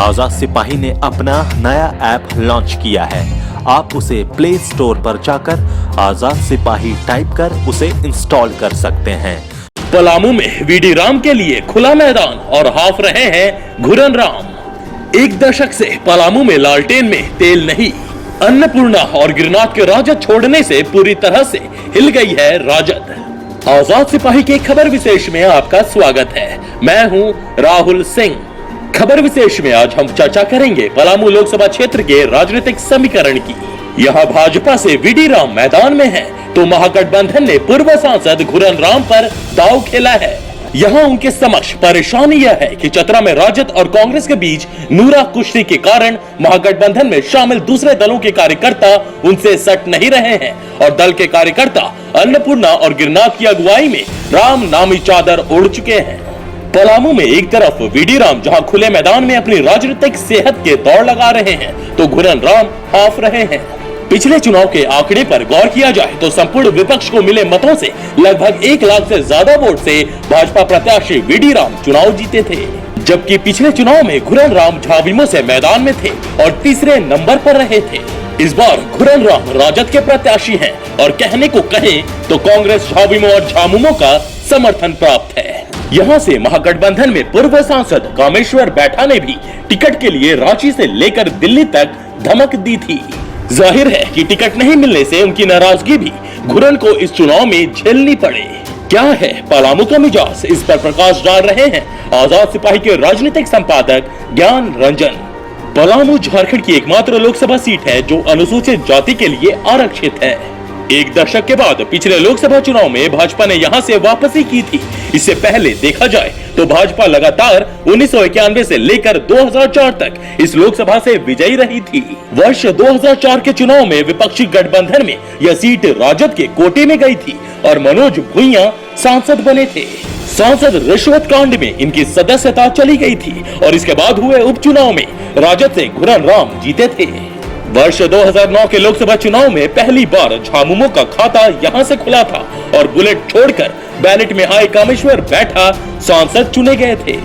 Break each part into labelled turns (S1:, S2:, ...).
S1: आजाद सिपाही ने अपना नया ऐप लॉन्च किया है। आप उसे प्ले स्टोर पर जाकर आजाद सिपाही टाइप कर उसे इंस्टॉल कर सकते हैं।
S2: पलामू में वीडी राम के लिए खुला मैदान और हाफ रहे हैं घुरन राम। एक दशक से पलामू में लालटेन में तेल नहीं। अन्नपूर्णा और गिरनाथ के राजद छोड़ने से पूरी तरह से हिल गई है राजद। आजाद सिपाही के खबर विशेष में आपका स्वागत है। मैं हूं राहुल सिंह। खबर विशेष में आज हम चर्चा करेंगे पलामू लोकसभा क्षेत्र के राजनीतिक समीकरण की। यहाँ भाजपा से वीडी राम मैदान में है तो महागठबंधन ने पूर्व सांसद घुरन राम पर दांव खेला है। यहाँ उनके समक्ष परेशानी यह है कि चतरा में राजद और कांग्रेस के बीच नूरा कुश्ती के कारण महागठबंधन में शामिल दूसरे दलों के कार्यकर्ता उनसे सट नहीं रहे हैं और दल के कार्यकर्ता अन्नपूर्णा और गिरनाथ की अगुवाई में राम नामी चादर ओढ़ चुके हैं। पलामू में एक तरफ वीडी राम जहां खुले मैदान में अपनी राजनीतिक सेहत के दौड़ लगा रहे हैं तो घुरन राम हाफ रहे हैं। पिछले चुनाव के आंकड़े पर गौर किया जाए तो संपूर्ण विपक्ष को मिले मतों से लगभग 1 लाख से ज्यादा वोट से भाजपा प्रत्याशी वीडी राम चुनाव जीते थे, जबकि पिछले चुनाव में घुरन राम झाविमो से मैदान में थे और तीसरे नंबर पर रहे थे। इस बार घुरन राम राजद के प्रत्याशी हैं और कहने को कहें तो कांग्रेस झाविमो और झामुमो का समर्थन प्राप्त है। यहाँ से महागठबंधन में पूर्व सांसद कामेश्वर बैठा ने भी टिकट के लिए रांची से लेकर दिल्ली तक धमक दी थी। जाहिर है कि टिकट नहीं मिलने से उनकी नाराजगी भी घुरन को इस चुनाव में झेलनी पड़े। क्या है पलामू का मिजाज, इस पर प्रकाश डाल रहे हैं आजाद सिपाही के राजनीतिक संपादक ज्ञान रंजन। पलामू झारखंड की एकमात्र लोकसभा सीट है जो अनुसूचित जाति के लिए आरक्षित है। एक दशक के बाद पिछले लोकसभा चुनाव में भाजपा ने यहां से वापसी की थी। इससे पहले देखा जाए तो भाजपा लगातार 1991 से लेकर 2004 तक इस लोकसभा से विजयी रही थी। वर्ष 2004 के चुनाव में विपक्षी गठबंधन में यह सीट राजद के कोटे में गई थी और मनोज भुइयां सांसद बने थे। सांसद रिश्वत कांड में इनकी सदस्यता चली गई थी और इसके बाद हुए उपचुनाव में राजद से घुरन राम जीते थे। वर्ष 2009 के लोकसभा चुनाव में पहली बार झामुमो का खाता यहां से खुला था और बुलेट छोड़कर बैलेट में आए कामेश्वर बैठा सांसद चुने गए थे।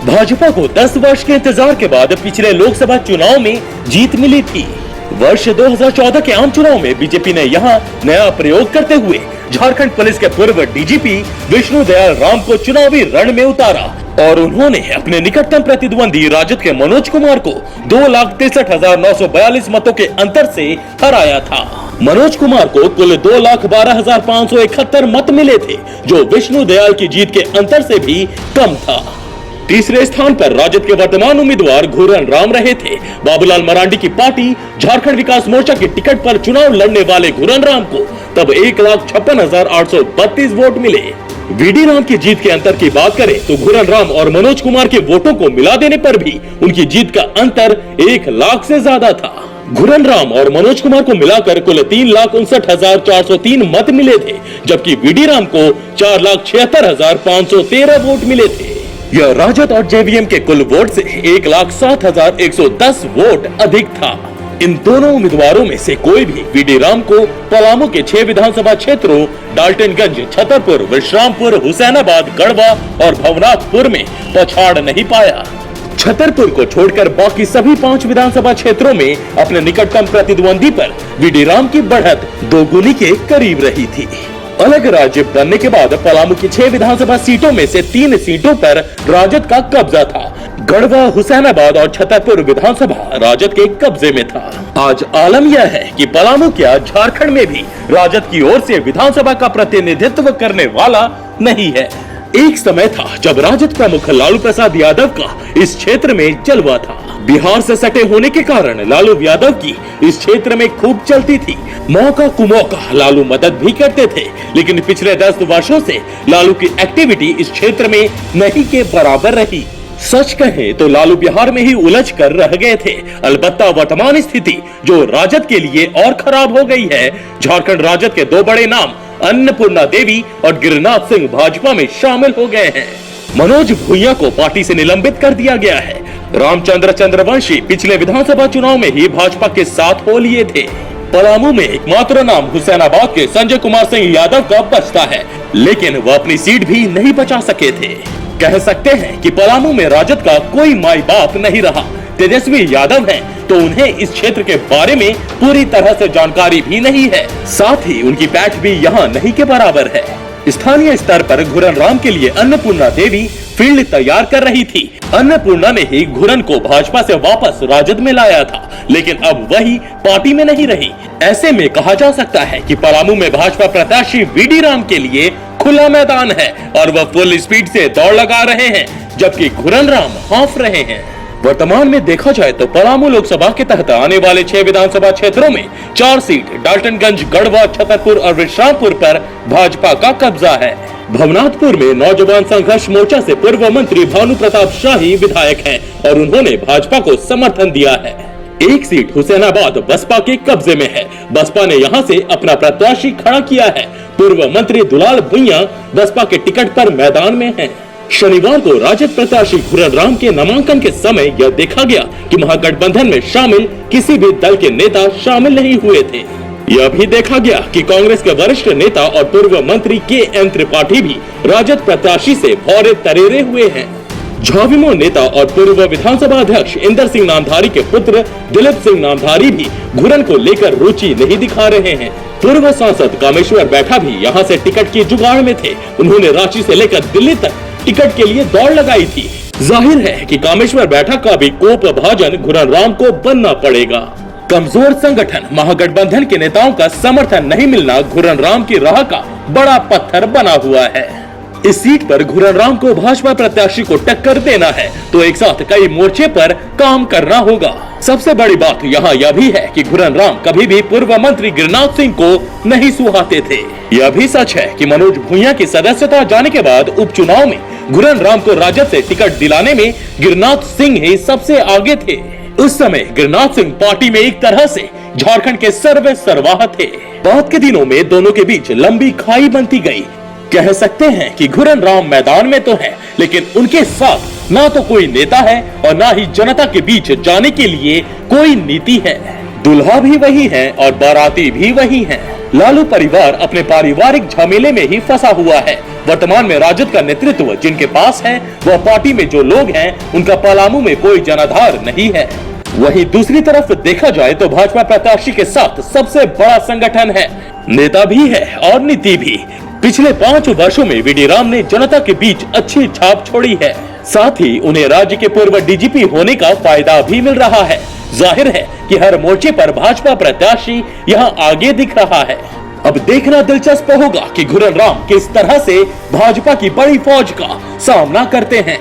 S2: भाजपा को 10 वर्ष के इंतजार के बाद पिछले लोकसभा चुनाव में जीत मिली थी। वर्ष 2014 के आम चुनाव में बीजेपी ने यहां नया प्रयोग करते हुए झारखंड पुलिस के पूर्व डीजीपी विष्णु दयाल राम को चुनावी रण में उतारा और उन्होंने अपने निकटतम प्रतिद्वंदी राजद के मनोज कुमार को 2,63,942 मतों के अंतर से हराया था। मनोज कुमार को कुल 2,12,571 मत मिले थे जो विष्णु दयाल की जीत के अंतर से भी कम था। तीसरे स्थान पर राजद के वर्तमान उम्मीदवार घुरन राम रहे थे। बाबूलाल मरांडी की पार्टी झारखंड विकास मोर्चा के टिकट पर चुनाव लड़ने वाले घुरन राम को तब 1,56,832 वोट मिले। वीडी राम की जीत के अंतर की बात करें तो घुरन राम और मनोज कुमार के वोटों को मिला देने पर भी उनकी जीत का अंतर 1 लाख से ज्यादा था। घुरन राम और मनोज कुमार को मिलाकर कुल 3,59,403 मत मिले थे, जबकि वीडी राम को 4,76,513 वोट मिले थे। यह राजद और जेवीएम के कुल वोट से 1,07,110 वोट अधिक था। इन दोनों उम्मीदवारों में से कोई भी वीडी राम को पलामू के 6 विधानसभा क्षेत्रों डाल्टनगंज, छतरपुर, विश्रामपुर, हुसैनाबाद, गढ़वा और भवनाथपुर में पछाड़ नहीं पाया। छतरपुर को छोड़कर बाकी सभी 5 विधानसभा क्षेत्रों में अपने निकटतम प्रतिद्वंदी पर वीडी राम की बढ़त 2 गुनी के करीब रही थी। अलग राज्य बनने के बाद पलामू की 6 विधानसभा सीटों में से 3 सीटों पर राजद का कब्जा था। गढ़वा, हुसैनाबाद और छतरपुर विधानसभा राजद के कब्जे में था। आज आलम यह है कि पलामू क्या झारखंड में भी राजद की ओर से विधानसभा का प्रतिनिधित्व करने वाला नहीं है। एक समय था जब राजद प्रमुख लालू प्रसाद यादव का इस क्षेत्र में जलवा था। बिहार से सटे होने के कारण लालू यादव की इस क्षेत्र में खूब चलती थी। मौका कुमौका लालू मदद भी करते थे, लेकिन पिछले 10 वर्षों से लालू की एक्टिविटी इस क्षेत्र में नहीं के बराबर रही। सच कहें तो लालू बिहार में ही उलझ कर रह गए थे। अलबत्ता वर्तमान स्थिति जो राजद के लिए और खराब हो गई है। झारखंड राजद के 2 बड़े नाम अन्नपूर्णा देवी और गिरनाथ सिंह भाजपा में शामिल हो गए हैं। मनोज भुइयां को पार्टी से निलंबित कर दिया गया है। रामचंद्र चंद्रवंशी पिछले विधानसभा चुनाव में ही भाजपा के साथ हो लिए थे। पलामू में एकमात्र नाम हुसैनाबाद के संजय कुमार सिंह यादव का बचता है, लेकिन वह अपनी सीट भी नहीं बचा सके थे। कह सकते हैं कि पलामू में राजद का कोई माई बाप नहीं रहा। तेजस्वी यादव हैं, तो उन्हें इस क्षेत्र के बारे में पूरी तरह से जानकारी भी नहीं है। साथ ही उनकी पैठ भी यहाँ नहीं के बराबर है। स्थानीय स्तर पर घुरन राम के लिए अन्नपूर्णा देवी फील्ड तैयार कर रही थी। अन्नपूर्णा ने ही घुरन को भाजपा से वापस राजद में लाया था, लेकिन अब वही पार्टी में नहीं रही। ऐसे में कहा जा सकता है कि पलामू में भाजपा प्रत्याशी वीडी राम के लिए खुला मैदान है और वह फुल स्पीड से दौड़ लगा रहे हैं, जबकि घुरन राम हाँफ रहे हैं। वर्तमान में देखा जाए तो पलामू लोकसभा के तहत आने वाले 6 विधानसभा क्षेत्रों में 4 सीट डाल्टनगंज, गढ़वा, छतरपुर और विश्रामपुर पर भाजपा का कब्जा है। भवनाथपुर में नौजवान संघर्ष मोर्चा से पूर्व मंत्री भानु प्रताप शाही विधायक हैं और उन्होंने भाजपा को समर्थन दिया है। एक सीट हुसैनाबाद बसपा के कब्जे में है। बसपा ने यहां से अपना प्रत्याशी खड़ा किया है। पूर्व मंत्री दुलाल भुइयां बसपा के टिकट पर मैदान में हैं। शनिवार को राजद प्रत्याशी घुरन राम के नामांकन के समय यह देखा गया कि महागठबंधन में शामिल किसी भी दल के नेता शामिल नहीं हुए थे। यह भी देखा गया कि कांग्रेस के वरिष्ठ नेता और पूर्व मंत्री के.एन. त्रिपाठी भी राजद प्रत्याशी से भौरे तरेरे हुए हैं। झाविमो नेता और पूर्व विधानसभा अध्यक्ष इंदर सिंह नामधारी के पुत्र दिलीप सिंह नामधारी भी घुरन को लेकर रुचि नहीं दिखा रहे हैं। पूर्व सांसद कामेश्वर बैठा भी यहां से टिकट की जुगाड़ में थे। उन्होंने रांची से लेकर दिल्ली तक टिकट के लिए दौड़ लगाई थी। जाहिर है कि कामेश्वर बैठा का भी कोप भाजन घुरन राम को बनना पड़ेगा। कमजोर संगठन महागठबंधन के नेताओं का समर्थन नहीं मिलना घुरन राम की राह का बड़ा पत्थर बना हुआ है। इस सीट पर घुरन राम को भाजपा प्रत्याशी को टक्कर देना है तो एक साथ कई मोर्चे पर काम करना होगा। सबसे बड़ी बात यहाँ यह भी है कि घुरन राम कभी भी पूर्व मंत्री गिरिनाथ सिंह को नहीं सुहाते थे। यह भी सच है कि मनोज भुइयां की सदस्यता जाने के बाद उपचुनाव में घुरन राम को राजद से टिकट दिलाने में गिरिनाथ सिंह ही सबसे आगे थे। उस समय गिरिनाथ सिंह पार्टी में एक तरह से झारखंड के सर्वे सर्वाह थे। बाद के दिनों में दोनों के बीच लंबी खाई बनती गई। कह सकते हैं कि घुरन राम मैदान में तो है, लेकिन उनके साथ ना तो कोई नेता है और ना ही जनता के बीच जाने के लिए कोई नीति है। दुल्हा भी वही है और बाराती भी वही है। लालू परिवार अपने पारिवारिक झमेले में ही फंसा हुआ है। वर्तमान में राजद का नेतृत्व जिनके पास है, वह पार्टी में जो लोग हैं उनका पलामू में कोई जनाधार नहीं है। वहीं दूसरी तरफ देखा जाए तो भाजपा प्रत्याशी के साथ सबसे बड़ा संगठन है, नेता भी है और नीति भी। पिछले 5 वर्षों में वीडी राम ने जनता के बीच अच्छी छाप छोड़ी है। साथ ही उन्हें राज्य के पूर्व डीजीपी होने का फायदा भी मिल रहा है। जाहिर है कि हर मोर्चे पर भाजपा प्रत्याशी यहाँ आगे दिख रहा है। अब देखना दिलचस्प होगा कि घुरन राम किस तरह से भाजपा की बड़ी फौज का सामना करते हैं।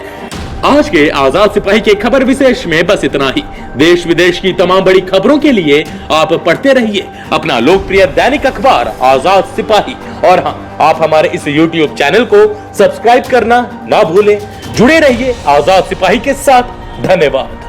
S2: आज के आजाद सिपाही के खबर विशेष में बस इतना ही। देश विदेश की तमाम बड़ी खबरों के लिए आप पढ़ते रहिए अपना लोकप्रिय दैनिक अखबार आजाद सिपाही। और हाँ, आप हमारे इस YouTube चैनल को सब्सक्राइब करना ना भूलें। जुड़े रहिए आजाद सिपाही के साथ। धन्यवाद।